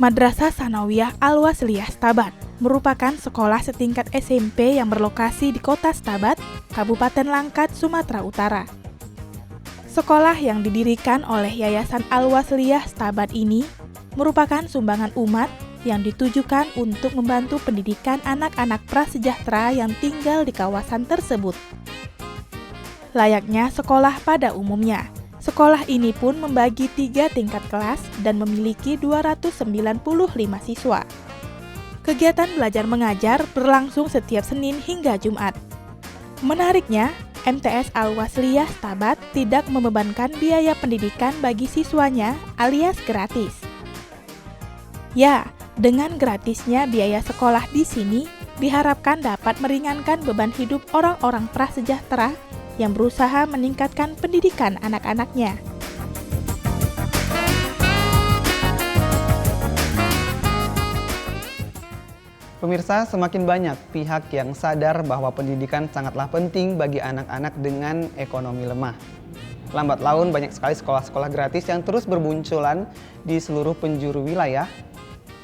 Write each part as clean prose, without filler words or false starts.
Madrasah Tsanawiyah Al-Wasliyah Stabat merupakan sekolah setingkat SMP yang berlokasi di kota Stabat, Kabupaten Langkat, Sumatera Utara. Sekolah yang didirikan oleh Yayasan Al-Wasliyah Stabat ini merupakan sumbangan umat yang ditujukan untuk membantu pendidikan anak-anak prasejahtera yang tinggal di kawasan tersebut. Layaknya sekolah pada umumnya, sekolah ini pun membagi 3 tingkat kelas dan memiliki 295 siswa. Kegiatan belajar mengajar berlangsung setiap Senin hingga Jumat. Menariknya, MTS Al-Wasliyah Stabat tidak membebankan biaya pendidikan bagi siswanya alias gratis. Ya, dengan gratisnya biaya sekolah di sini diharapkan dapat meringankan beban hidup orang-orang prasejahtera yang berusaha meningkatkan pendidikan anak-anaknya. Pemirsa, semakin banyak pihak yang sadar bahwa pendidikan sangatlah penting bagi anak-anak dengan ekonomi lemah. Lambat laun banyak sekali sekolah-sekolah gratis yang terus bermunculan di seluruh penjuru wilayah,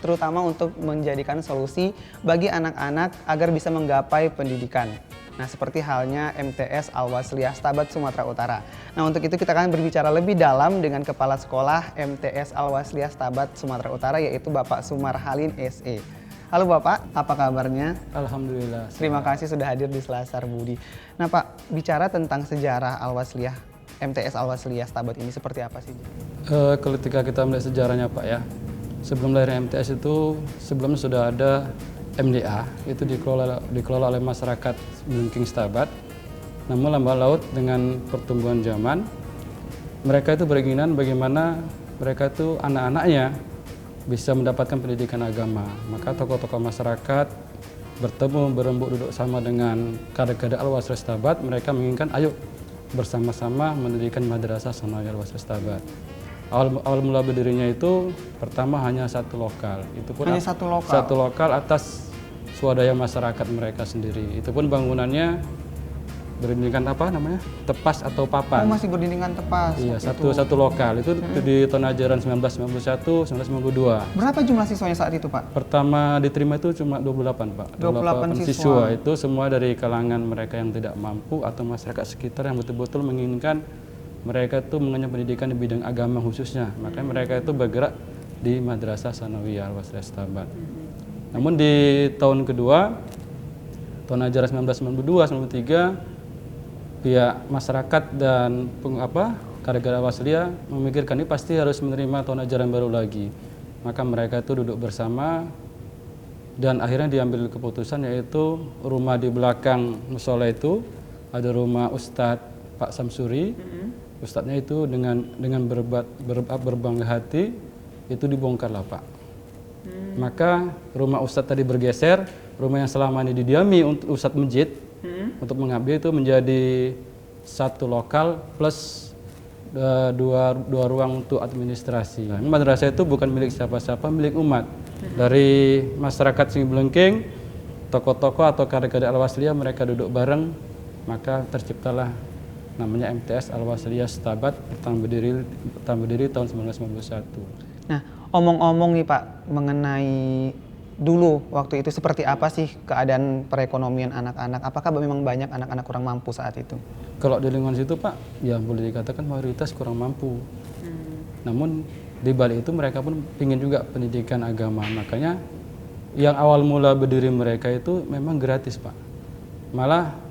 terutama untuk menjadikan solusi bagi anak-anak agar bisa menggapai pendidikan. Nah, seperti halnya MTS Al-Wasliyah Stabat, Sumatera Utara. Nah, untuk itu kita akan berbicara lebih dalam dengan Kepala Sekolah MTS Al-Wasliyah Stabat, Sumatera Utara, yaitu Bapak Sumarhalin SE. Halo Bapak, apa kabarnya? Alhamdulillah. Terima kasih sudah hadir di Selasar Budi. Nah Pak, bicara tentang sejarah Al-Wasliyah, MTS Al-Wasliyah Stabat ini seperti apa sih? Ketika kita melihat sejarahnya Pak ya, sebelum lahirnya MTS itu sebelumnya sudah ada MDA, itu dikelola oleh masyarakat Blengking Stabat. Namun lambat laut dengan pertumbuhan zaman, mereka itu beringinan bagaimana mereka itu anak-anaknya bisa mendapatkan pendidikan agama. Maka tokoh-tokoh masyarakat bertemu, berembuk, duduk sama dengan kader-kader Al-Wasliyah Stabat. Mereka menginginkan, ayo bersama-sama mendirikan Madrasah Tsanawiyah Al-Wasliyah Stabat. Awal mula berdirinya itu pertama hanya satu lokal. Itu pun hanya satu lokal? Satu lokal atas swadaya masyarakat mereka sendiri. Itu pun bangunannya berdindingkan apa namanya? Tepas atau papan. Oh, masih berdindingkan tepas. Iya, satu lokal. Itu di tahun ajaran 1991, 1992. Berapa jumlah siswanya saat itu, Pak? Pertama diterima itu cuma 28, Pak. 28 siswa. Itu semua dari kalangan mereka yang tidak mampu atau masyarakat sekitar yang betul-betul menginginkan mereka itu mengenyam pendidikan di bidang agama khususnya. Makanya mereka itu bergerak di Madrasah Tsanawiyah Al-Wasliyah Stabat. Namun di tahun kedua, tahun ajaran 1992-93, pihak masyarakat dan kader-kader Al-Wasliyah memikirkan ini pasti harus menerima tahun ajaran baru lagi. Maka mereka itu duduk bersama dan akhirnya diambil keputusan, yaitu rumah di belakang musola itu ada rumah Ustadz Pak Samsuri. Ustadznya itu dengan berbangga hati itu dibongkarlah Pak. Maka rumah Ustadz tadi bergeser, rumah yang selama ini didiami untuk Ustadz Masjid untuk mengabdi itu menjadi satu lokal plus dua ruang untuk administrasi. Nah, madrasah itu bukan milik siapa-siapa, milik umat. Dari masyarakat Sing Blengking, tokoh-tokoh atau kader-kader Al-Wasliyah mereka duduk bareng, maka terciptalah namanya MTS Al-Wasliyah Stabat pertama berdiri tahun 1991. Nah, omong-omong nih Pak mengenai dulu waktu itu seperti apa sih keadaan perekonomian anak-anak? Apakah memang banyak anak-anak kurang mampu saat itu? Kalau di lingkungan situ Pak, ya boleh dikatakan mayoritas kurang mampu. Namun di balik itu mereka pun ingin juga pendidikan agama. Makanya yang awal mula berdiri mereka itu memang gratis Pak. Malah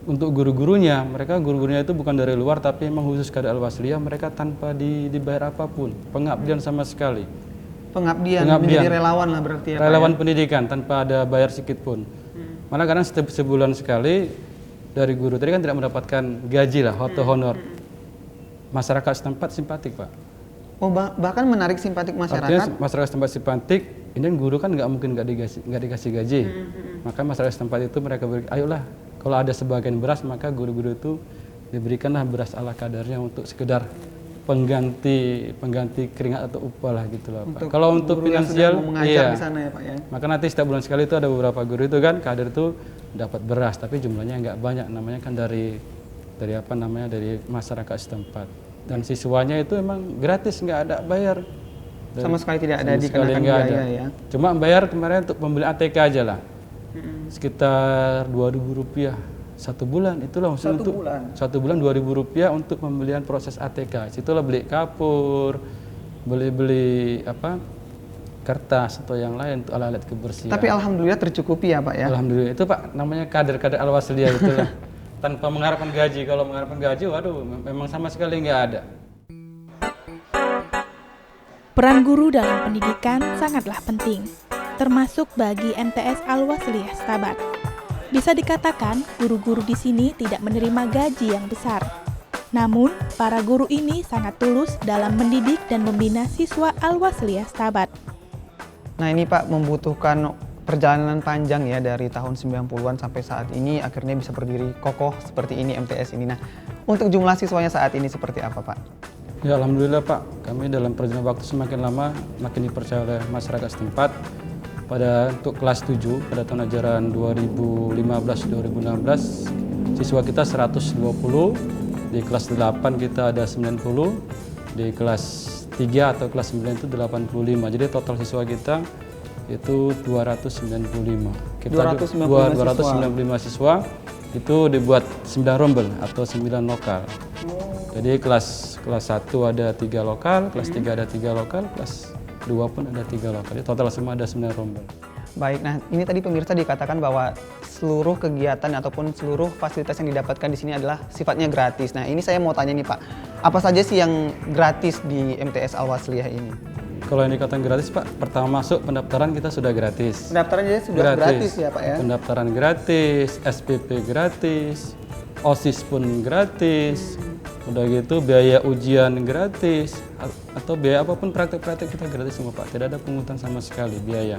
untuk guru-gurunya, guru-gurunya itu bukan dari luar tapi memang khusus kader Al-Wasliyah, mereka tanpa dibayar apapun, pengabdian sama sekali. Pengabdian, menjadi relawan lah berarti ya relawan Pak, ya? Pendidikan tanpa ada bayar sedikit pun. Malah kadang sebulan sekali dari guru tadi kan tidak mendapatkan gaji lah atau honor. Masyarakat setempat simpatik Pak. Oh, bahkan menarik simpatik masyarakat. Artinya masyarakat setempat simpatik, ini guru kan nggak mungkin nggak dikasih gaji. Maka masyarakat setempat itu mereka ayolah kalau ada sebagian beras maka guru-guru itu diberikanlah beras ala kadarnya untuk sekedar pengganti keringat atau upah lah gitu lah Pak. Kalau untuk finansial, iya. Di sana ya Pak ya. Maka nanti setiap bulan sekali itu ada beberapa guru itu kan kader itu dapat beras, tapi jumlahnya nggak banyak, namanya kan dari masyarakat setempat. Dan siswanya itu emang gratis, nggak ada bayar. Sama sekali tidak ada Sama sekali dikenakan nggak biaya ada. ya. Cuma bayar kemarin untuk pembeli ATK aja lah. Sekitar Rp2.000 satu bulan, itulah langsung Satu untuk bulan? satu bulan Rp2.000 untuk pembelian proses ATK. Situlah beli kapur, beli apa kertas atau yang lain untuk alat-alat kebersihan. Tapi alhamdulillah tercukupi ya Pak ya. Alhamdulillah itu Pak namanya kader-kader Al-Wasliyah itulah. Tanpa mengharapkan gaji. Kalau mengharapkan gaji, waduh, memang sama sekali nggak ada. Peran guru dalam pendidikan sangatlah penting, termasuk bagi MTS Al-Wasliyah Stabat. Bisa dikatakan, guru-guru di sini tidak menerima gaji yang besar. Namun, para guru ini sangat tulus dalam mendidik dan membina siswa Al-Wasliyah Stabat. Nah ini Pak membutuhkan perjalanan panjang ya dari tahun 90-an sampai saat ini akhirnya bisa berdiri kokoh seperti ini MTS ini. Nah untuk jumlah siswanya saat ini seperti apa Pak? Ya Alhamdulillah Pak, kami dalam perjalanan waktu semakin lama makin dipercaya oleh masyarakat setempat. Untuk kelas 7 pada tahun ajaran 2015-2016 siswa kita 120, di kelas 8 kita ada 90, di kelas 3 atau kelas 9 itu 85. Jadi total siswa kita itu 295. Kita 295 siswa itu dibuat 9 rombel atau 9 lokal. Jadi kelas 1 ada 3 lokal, kelas 3 ada 3 lokal, kelas 2 pun ada 3 lokal. Jadi total semua ada 9 rombel. Baik, nah ini tadi pemirsa dikatakan bahwa seluruh kegiatan ataupun seluruh fasilitas yang didapatkan di sini adalah sifatnya gratis. Nah ini saya mau tanya nih Pak, apa saja sih yang gratis di MTS Al-Wasliyah ini? Kalau yang dikatakan gratis Pak, pertama masuk pendaftaran kita sudah gratis. Pendaftaran jadi sudah gratis ya Pak ya? Pendaftaran gratis, SPP gratis, OSIS pun gratis. Udah gitu biaya ujian gratis atau biaya apapun praktek-praktek kita gratis semua Pak. Tidak ada pungutan sama sekali biaya.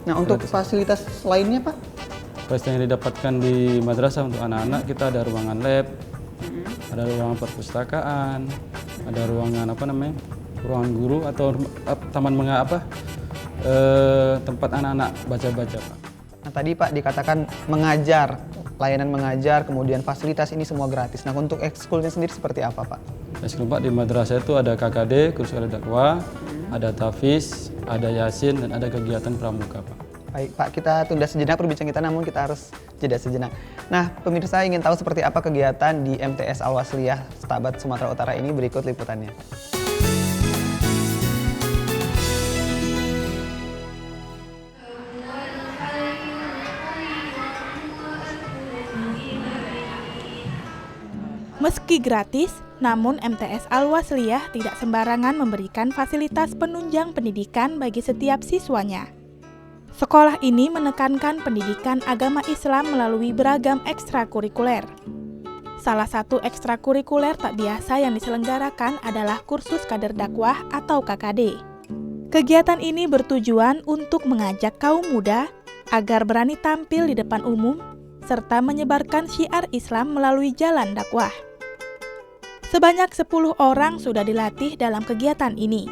Nah untuk fasilitas lainnya Pak? Fasilitas yang didapatkan di madrasah untuk anak-anak kita ada ruangan lab, ada ruangan perpustakaan, ada ruangan ruangan guru atau taman tempat anak-anak baca-baca Pak. Nah tadi Pak dikatakan mengajar, layanan mengajar, kemudian fasilitas ini semua gratis. Nah untuk ekskulnya sendiri seperti apa Pak? Ekskul Pak di madrasah itu ada KKD, kursus ada dakwah, ada tafiz, ada yasin, dan ada kegiatan pramuka Pak. Baik Pak, kita tunda sejenak perbincangan kita, namun kita harus jeda sejenak. Nah pemirsa ingin tahu seperti apa kegiatan di MTS Al-Wasliyah Stabat Sumatera Utara ini, berikut liputannya. Meski gratis, namun MTS Al-Wasliyah tidak sembarangan memberikan fasilitas penunjang pendidikan bagi setiap siswanya. Sekolah ini menekankan pendidikan agama Islam melalui beragam ekstrakurikuler. Salah satu ekstrakurikuler tak biasa yang diselenggarakan adalah kursus kader dakwah atau KKD. Kegiatan ini bertujuan untuk mengajak kaum muda agar berani tampil di depan umum serta menyebarkan syiar Islam melalui jalan dakwah. Sebanyak 10 orang sudah dilatih dalam kegiatan ini.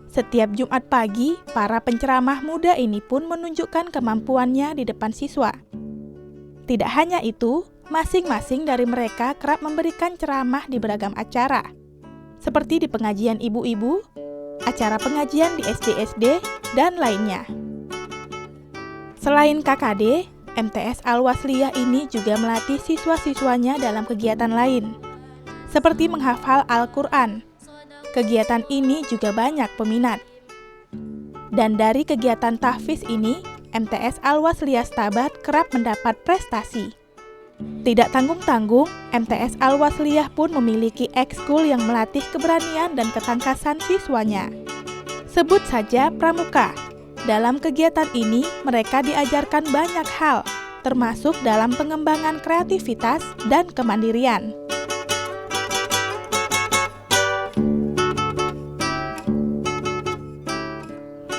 Setiap Jumat pagi, para penceramah muda ini pun menunjukkan kemampuannya di depan siswa. Tidak hanya itu, masing-masing dari mereka kerap memberikan ceramah di beragam acara, seperti di pengajian ibu-ibu, acara pengajian di SD-SD, dan lainnya. Selain KKD, MTS Al-Wasliyah ini juga melatih siswa-siswanya dalam kegiatan lain, seperti menghafal Al-Quran. Kegiatan ini juga banyak peminat. Dan dari kegiatan tahfiz ini, MTS Al-Wasliyah Stabat kerap mendapat prestasi. Tidak tanggung-tanggung, MTS Al-Wasliyah pun memiliki ekskul yang melatih keberanian dan ketangkasan siswanya. Sebut saja pramuka. Dalam kegiatan ini, mereka diajarkan banyak hal, termasuk dalam pengembangan kreativitas dan kemandirian.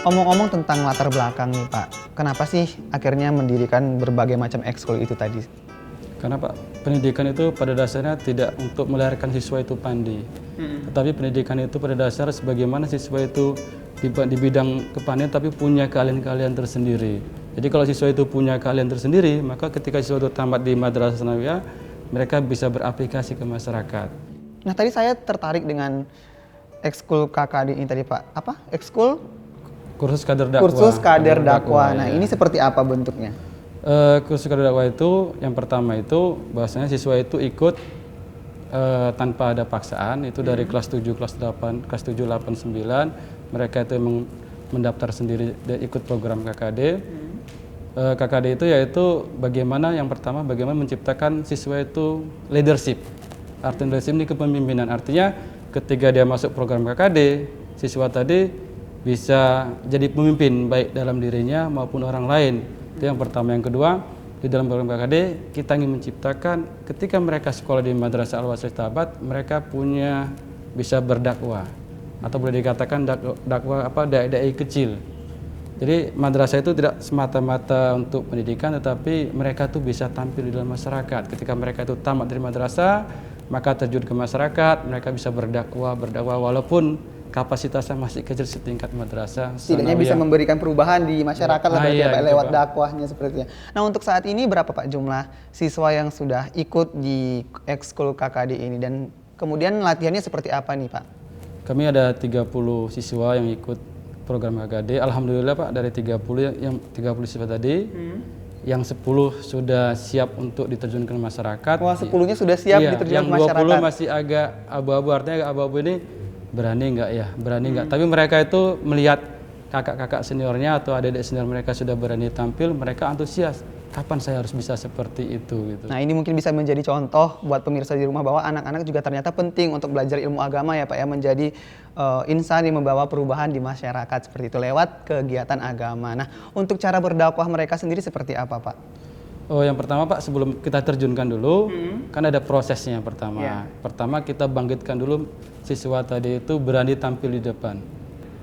Omong-omong tentang latar belakang nih Pak, kenapa sih akhirnya mendirikan berbagai macam ekskul itu tadi? Karena Pak, pendidikan itu pada dasarnya tidak untuk melahirkan siswa itu pandai. Tetapi pendidikan itu pada dasar sebagaimana siswa itu di bidang kepandaian tapi punya keahlian-keahlian tersendiri. Jadi kalau siswa itu punya keahlian tersendiri, maka ketika siswa itu tamat di madrasah sanawiyah, mereka bisa beraplikasi ke masyarakat. Nah tadi saya tertarik dengan ekskul KKD ini tadi Pak, apa? Ekskul? Kursus kader dakwah. Kursus kader dakwah. Nah, ya. ini seperti apa bentuknya? Kursus kader dakwah itu yang pertama itu bahwasanya siswa itu ikut tanpa ada paksaan, itu dari kelas 7, kelas 8, kelas 7, 8, 9 mereka itu memang mendaftar sendiri dan ikut program KKD. KKD itu yaitu bagaimana yang pertama bagaimana menciptakan siswa itu leadership. Artinya leadership ini kepemimpinan. Artinya ketika dia masuk program KKD, siswa tadi bisa jadi pemimpin baik dalam dirinya maupun orang lain. Itu yang pertama. Yang kedua, di dalam program KKD kita ingin menciptakan ketika mereka sekolah di Madrasah Al-Wasliyah Tabat, mereka punya bisa berdakwah atau boleh dikatakan dakwah apa dai-dai kecil. Jadi madrasah itu tidak semata-mata untuk pendidikan, tetapi mereka tuh bisa tampil di dalam masyarakat. Ketika mereka itu tamat dari madrasah, maka terjun ke masyarakat, mereka bisa berdakwah walaupun kapasitasnya masih kecil setingkat madrasah. Setidaknya bisa memberikan perubahan di masyarakat lah berarti Pak, lewat dakwahnya sepertinya. Nah, untuk saat ini berapa Pak jumlah siswa yang sudah ikut di ekskul KKD ini dan kemudian latihannya seperti apa nih Pak? Kami ada 30 siswa yang ikut program KKD. Alhamdulillah Pak, dari 30 yang 30 siswa tadi, yang 10 sudah siap untuk diterjunkan ke masyarakat. Wah, 10-nya sudah siap diterjunkan ke masyarakat. Yang 20 masih agak abu-abu, artinya agak abu-abu ini berani nggak ya, berani nggak. Tapi mereka itu melihat kakak-kakak seniornya atau adik-adik senior mereka sudah berani tampil, mereka antusias. Kapan saya harus bisa seperti itu gitu. Nah, ini mungkin bisa menjadi contoh buat pemirsa di rumah bahwa anak-anak juga ternyata penting untuk belajar ilmu agama ya Pak ya, menjadi insan yang membawa perubahan di masyarakat seperti itu lewat kegiatan agama. Nah, untuk cara berdakwah mereka sendiri seperti apa Pak? Oh, yang pertama Pak, sebelum kita terjunkan dulu, kan ada prosesnya pertama. Pertama kita bangkitkan dulu siswa tadi itu berani tampil di depan.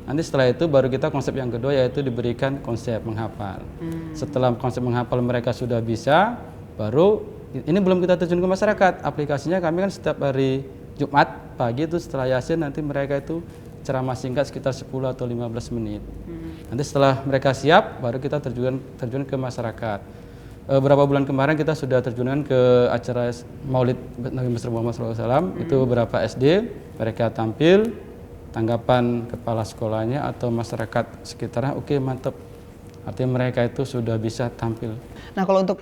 Nanti setelah itu baru kita konsep yang kedua yaitu diberikan konsep menghafal. Setelah konsep menghafal mereka sudah bisa, baru ini belum kita terjun ke masyarakat. Aplikasinya kami kan setiap hari Jumat pagi itu setelah Yasin nanti mereka itu ceramah singkat sekitar 10 atau 15 menit. Nanti setelah mereka siap baru kita terjun ke masyarakat. Beberapa bulan kemarin kita sudah terjunkan ke acara Maulid Nabi Muhammad SAW. Itu beberapa SD mereka tampil. Tanggapan kepala sekolahnya atau masyarakat sekitarnya, oke, mantap. Artinya mereka itu sudah bisa tampil. Nah, kalau untuk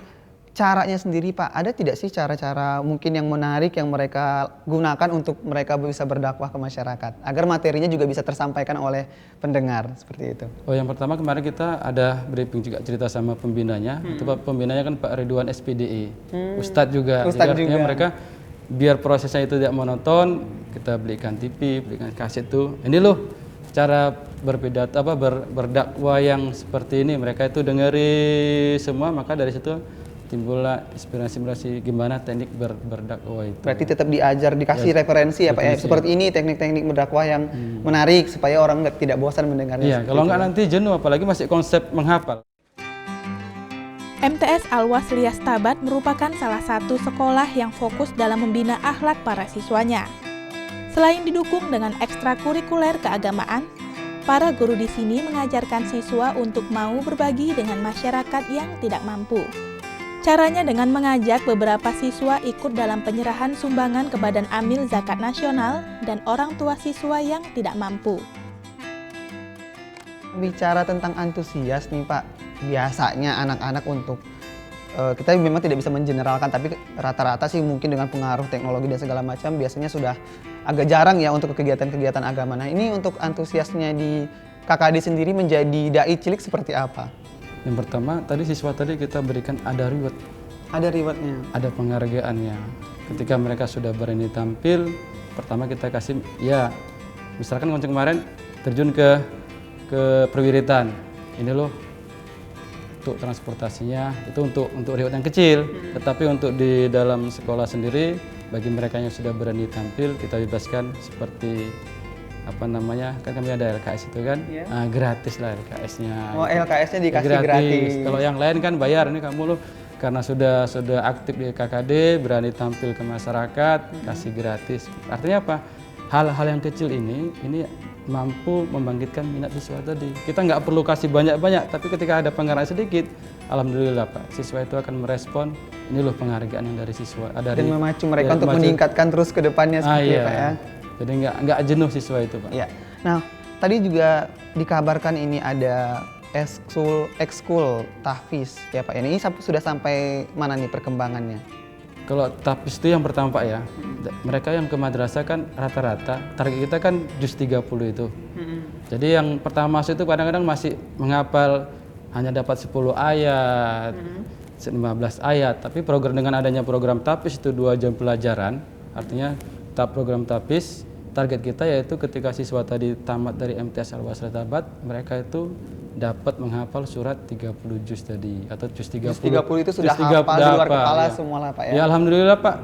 caranya sendiri Pak, ada tidak sih cara-cara mungkin yang menarik yang mereka gunakan untuk mereka bisa berdakwah ke masyarakat agar materinya juga bisa tersampaikan oleh pendengar seperti itu? Oh, yang pertama kemarin kita ada briefing juga cerita sama pembinanya. Itu pembinanya kan Pak Ridwan SPDI, Ustadz juga. Ustadz Jadi artinya juga. mereka biar prosesnya itu tidak monoton, kita belikan TV, belikan kaset tuh. Ini loh cara berdakwah yang seperti ini. Mereka itu dengeri semua, maka dari situ timbullah inspirasi gimana teknik berdakwah itu. Berarti tetap diajar, dikasih referensi ya Pak ya. Seperti ini teknik-teknik berdakwah yang menarik supaya orang tidak bosan mendengarnya. Iya, kalau nggak nanti jenuh, apalagi masih konsep menghafal. MTS Al-Wasliyah Tabat merupakan salah satu sekolah yang fokus dalam membina akhlak para siswanya. Selain didukung dengan ekstrakurikuler keagamaan, para guru di sini mengajarkan siswa untuk mau berbagi dengan masyarakat yang tidak mampu. Caranya dengan mengajak beberapa siswa ikut dalam penyerahan sumbangan ke Badan Amil Zakat Nasional dan orang tua siswa yang tidak mampu. Bicara tentang antusias nih Pak, biasanya anak-anak untuk kita memang tidak bisa mengeneralkan, tapi rata-rata sih mungkin dengan pengaruh teknologi dan segala macam biasanya sudah agak jarang ya untuk kegiatan-kegiatan agama. Nah, ini untuk antusiasnya di KKD sendiri menjadi dai cilik seperti apa? Yang pertama tadi siswa tadi kita berikan ada reward. Ada rewardnya? Ada penghargaannya. Ketika mereka sudah berani tampil, pertama kita kasih ya, misalkan konsep kemarin terjun ke perwiritan. Ini loh untuk transportasinya itu untuk reward yang kecil, tetapi untuk di dalam sekolah sendiri bagi mereka yang sudah berani tampil kita bebaskan seperti apa namanya, kan kami ada LKS itu kan, gratis lah LKS-nya. Oh, LKS-nya dikasih gratis. Kalau yang lain kan bayar. Ini kamu loh karena sudah aktif di KKD, berani tampil ke masyarakat, kasih gratis. Artinya apa? Hal-hal yang kecil ini mampu membangkitkan minat siswa tadi. Kita nggak perlu kasih banyak-banyak, tapi ketika ada penghargaan sedikit, alhamdulillah Pak, siswa itu akan merespon, ini loh penghargaan yang dari siswa. Dan memacu mereka untuk meningkatkan terus ke depannya seperti Pak ya. Jadi nggak jenuh siswa itu, Pak. Ya. Nah, tadi juga dikabarkan ini ada ekskul tahfiz ya Pak. Ini sudah sampai mana nih perkembangannya? Kalau tahfiz itu yang pertama, Pak, ya. Mereka yang ke madrasah kan rata-rata target kita kan juz 30 itu. Jadi yang pertama masuk itu kadang-kadang masih menghafal hanya dapat 10 ayat, 15 ayat. Tapi dengan adanya program tahfiz itu 2 jam pelajaran, artinya program tahfiz, target kita yaitu ketika siswa tadi tamat dari MTS Al-Wasliah Tabat, mereka itu dapat menghafal surat 30 juz tadi atau juz 30. Juz 30 itu sudah hafal di luar kepala ya. Semua lah Pak ya. Ya alhamdulillah Pak,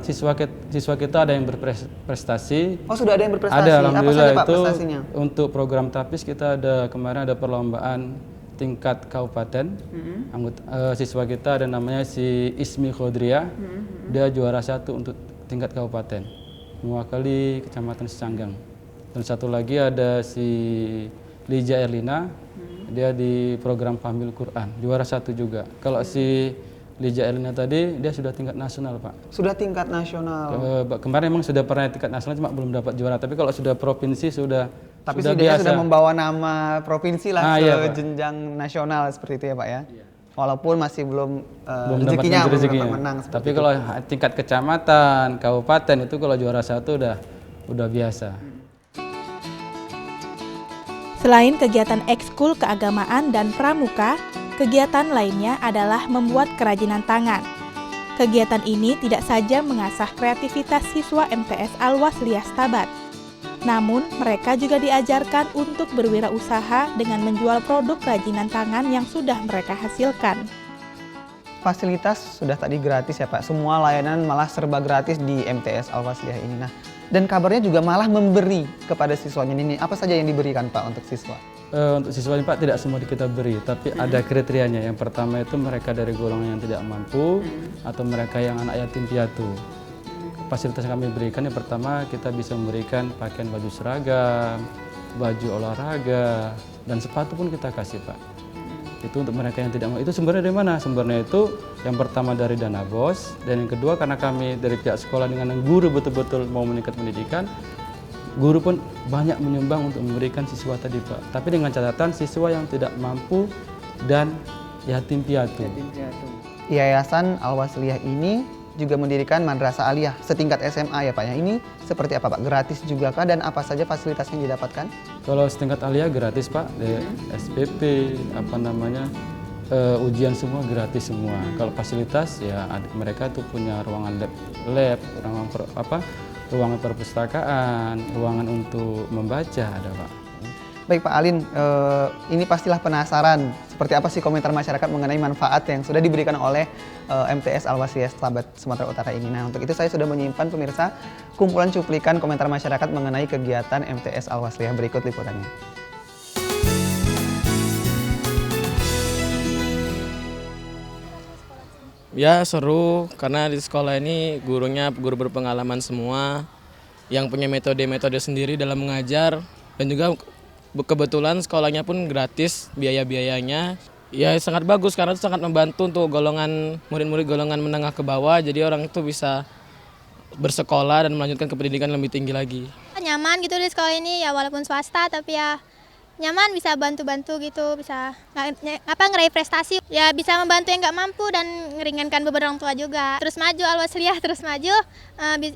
siswa kita ada yang berprestasi. Oh, sudah ada yang berprestasi. Ada, alhamdulillah. Apa saja Pak itu prestasinya? Untuk program tahfiz kita kemarin ada perlombaan tingkat kabupaten. Siswa kita ada namanya si Ismi Khodria. Dia juara 1 untuk tingkat kabupaten, mewakili Kecamatan Secanggang. Dan satu lagi ada si Lija Erlina, dia di program Fahmil Quran, juara 1 juga. Kalau si Lija Erlina tadi, dia sudah tingkat nasional, Pak. Sudah tingkat nasional. Kemarin memang sudah pernah tingkat nasional, cuma belum dapat juara. Tapi kalau sudah provinsi sudah. Tapi sudah dia biasa. sudah membawa nama provinsi lah ke iya, jenjang nasional seperti itu ya Pak ya. Iya. Walaupun masih belum rezekinya. menang. Tapi kalau tingkat kecamatan, kabupaten itu kalau juara 1 udah biasa. Selain kegiatan ekskul keagamaan dan pramuka, kegiatan lainnya adalah membuat kerajinan tangan. Kegiatan ini tidak saja mengasah kreativitas siswa MTS Al-Wasliah Tabat, namun mereka juga diajarkan untuk berwirausaha dengan menjual produk kerajinan tangan yang sudah mereka hasilkan. Fasilitas sudah tadi gratis ya Pak, semua layanan malah serba gratis di MTS Al-Wasliah ini. Nah, dan kabarnya juga malah memberi kepada siswanya ini. Apa saja yang diberikan Pak untuk siswa? Untuk siswa ini Pak tidak semua kita beri, tapi ada kriterianya. Yang pertama itu mereka dari golongan yang tidak mampu atau mereka yang anak yatim piatu. Fasilitas yang kami berikan yang pertama kita bisa memberikan pakaian baju seragam, baju olahraga, dan sepatu pun kita kasih Pak. Itu untuk mereka yang tidak mau. Itu sumbernya dari mana? Sumbernya itu yang pertama dari dana BOS, dan yang kedua karena kami dari pihak sekolah dengan guru betul-betul mau meningkat pendidikan, guru pun banyak menyumbang untuk memberikan siswa tadi Pak. Tapi dengan catatan siswa yang tidak mampu dan yatim piatu. Yayasan Al-Wasliah ini juga mendirikan madrasah aliyah setingkat SMA ya Pak ya. Ini seperti apa Pak? Gratis juga kah dan apa saja fasilitas yang didapatkan? Kalau setingkat aliyah gratis Pak, SPP, ujian semua gratis semua. Kalau fasilitas ya mereka tuh punya ruangan lab, ruangan perpustakaan, ruangan untuk membaca ada Pak. Baik Pak Alin, ini pastilah penasaran seperti apa sih komentar masyarakat mengenai manfaat yang sudah diberikan oleh MTS Al-Wasliah Tabat Sumatera Utara ini. Nah, untuk itu saya sudah menyimpan pemirsa kumpulan cuplikan komentar masyarakat mengenai kegiatan MTS Al-Wasliah. Berikut liputannya. Ya seru karena di sekolah ini gurunya guru berpengalaman semua yang punya metode-metode sendiri dalam mengajar, dan juga kebetulan sekolahnya pun gratis biaya-biayanya. Ya sangat bagus karena itu sangat membantu untuk golongan murid-murid golongan menengah ke bawah, jadi orang itu bisa bersekolah dan melanjutkan ke pendidikan lebih tinggi lagi. Nyaman gitu di sekolah ini ya, walaupun swasta tapi ya nyaman, bisa bantu-bantu gitu, bisa ngeraih prestasi, ya bisa membantu yang nggak mampu dan meringankan beban orang tua juga. Terus maju Al-Wasliah, terus maju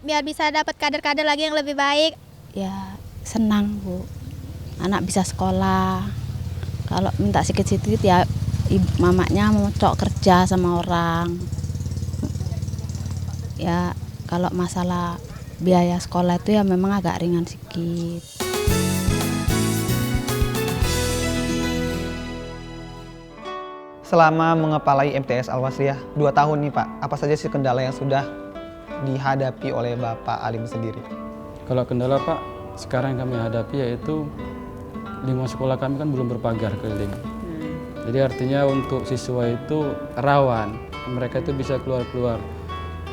biar bisa dapat kader-kader lagi yang lebih baik. Ya senang Bu, anak bisa sekolah. Kalau minta sedikit-sedikit ya mamanya mau kerja sama orang. Ya kalau masalah biaya sekolah itu ya memang agak ringan sedikit. Selama mengepalai MTS Al-Wasliah 2 tahun nih Pak, apa saja sih kendala yang sudah dihadapi oleh Bapak Alim sendiri? Kalau kendala Pak, sekarang yang kami hadapi yaitu lingkungan sekolah kami kan belum berpagar keliling. Jadi artinya untuk siswa itu rawan, mereka itu bisa keluar-keluar.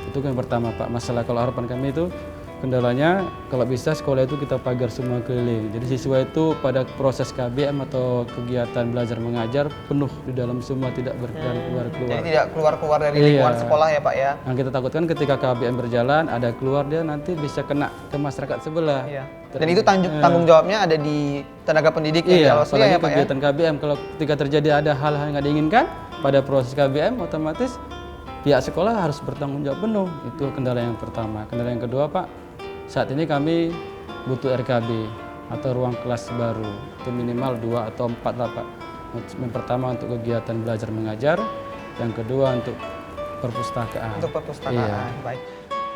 Itu yang pertama Pak, masalah kalau harapan kami itu Kendalanya kalau bisa sekolah itu kita pagar semua keliling. Jadi siswa itu pada proses KBM atau kegiatan belajar mengajar penuh di dalam semua, tidak keluar-keluar. Jadi tidak keluar-keluar dari lingkungan Iya. sekolah ya Pak ya? Yang kita takutkan ketika KBM berjalan ada keluar, dia nanti bisa kena ke masyarakat sebelah. Iya. Dan itu tanggung jawabnya ada di tenaga pendidik yang di Iya, Alwaslia apalagi ya Pak ya? kegiatan KBM. Kalau ketika terjadi ada hal-hal yang nggak diinginkan pada proses KBM, otomatis pihak sekolah harus bertanggung jawab penuh. Itu kendala yang pertama. Kendala yang kedua Pak, saat ini kami butuh RKB atau ruang kelas baru. Itu minimal 2 atau 4 lah Pak. Yang pertama untuk kegiatan belajar mengajar, yang kedua untuk perpustakaan. Untuk perpustakaan, Iya. baik.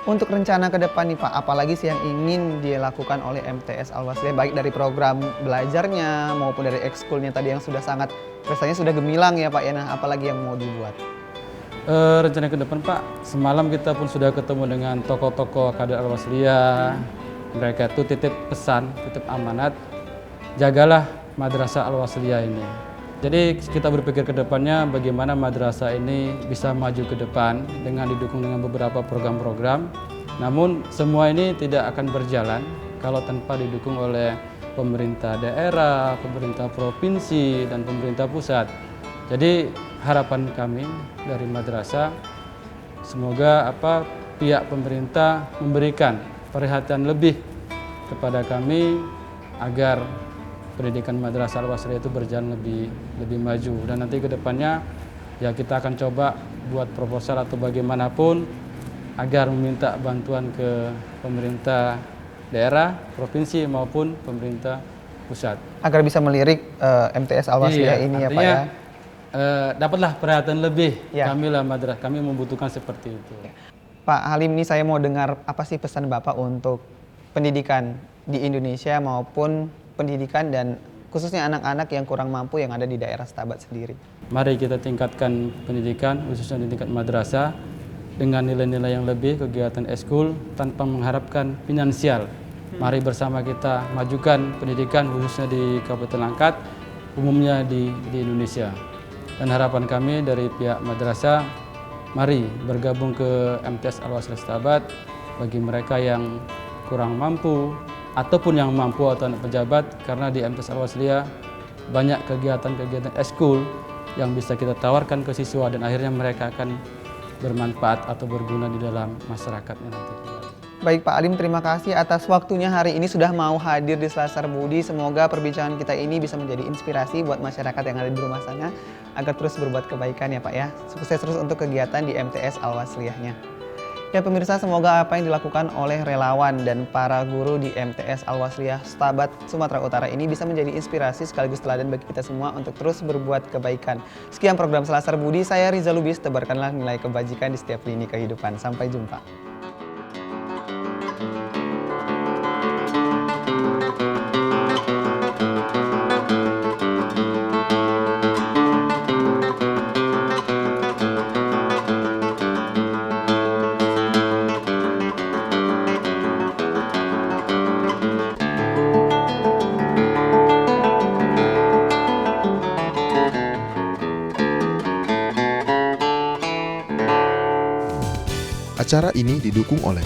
Untuk rencana ke depan nih Pak, apalagi sih yang ingin dilakukan oleh MTS Alwaslia, baik dari program belajarnya maupun dari ekskulnya tadi yang sudah sangat prestasinya sudah gemilang ya Pak ya. Nah, apalagi yang mau dibuat? Rencana ke depan Pak, semalam kita pun sudah ketemu dengan tokoh-tokoh kader Alwaslia. Mereka itu titip pesan, titip amanat, jagalah madrasah Alwaslia ini. Jadi kita berpikir ke depannya bagaimana madrasah ini bisa maju ke depan dengan didukung dengan beberapa program-program. Namun semua ini tidak akan berjalan kalau tanpa didukung oleh pemerintah daerah, pemerintah provinsi, dan pemerintah pusat. Jadi harapan kami dari madrasah semoga pihak pemerintah memberikan perhatian lebih kepada kami agar pendidikan madrasah Alwaslia itu berjalan lebih maju, dan nanti ke depannya ya kita akan coba buat proposal atau bagaimanapun agar meminta bantuan ke pemerintah daerah, provinsi maupun pemerintah pusat. Agar bisa melirik MTS Alwaslia ini ya Pak ya. Dapatlah perhatian lebih. Ya. Kami lah madrasah, kami membutuhkan seperti itu. Pak Halim, ini saya mau dengar apa sih pesan Bapak untuk pendidikan di Indonesia maupun pendidikan dan khususnya anak-anak yang kurang mampu yang ada di daerah Setabat sendiri. Mari kita tingkatkan pendidikan, khususnya di tingkat madrasah, dengan nilai-nilai yang lebih, kegiatan eskul tanpa mengharapkan finansial. Mari bersama kita majukan pendidikan khususnya di Kabupaten Langkat, umumnya di Indonesia. Dan harapan kami dari pihak madrasah, mari bergabung ke MTS Alwaslia Setabat bagi mereka yang kurang mampu ataupun yang mampu atau anak pejabat, karena di MTS Alwaslia banyak kegiatan-kegiatan eskul yang bisa kita tawarkan ke siswa dan akhirnya mereka akan bermanfaat atau berguna di dalam masyarakatnya nanti. Baik Pak Halim, terima kasih atas waktunya hari ini sudah mau hadir di Selasar Budi. Semoga perbincangan kita ini bisa menjadi inspirasi buat masyarakat yang ada di rumah sana agar terus berbuat kebaikan ya Pak ya. Sukses terus untuk kegiatan di MTS Alwasliahnya. Ya pemirsa, semoga apa yang dilakukan oleh relawan dan para guru di MTS Alwasliah Setabat Sumatera Utara ini bisa menjadi inspirasi sekaligus teladan bagi kita semua untuk terus berbuat kebaikan. Sekian program Selasar Budi, saya Riza Lubis, tebarkanlah nilai kebajikan di setiap lini kehidupan. Sampai jumpa. Acara ini didukung oleh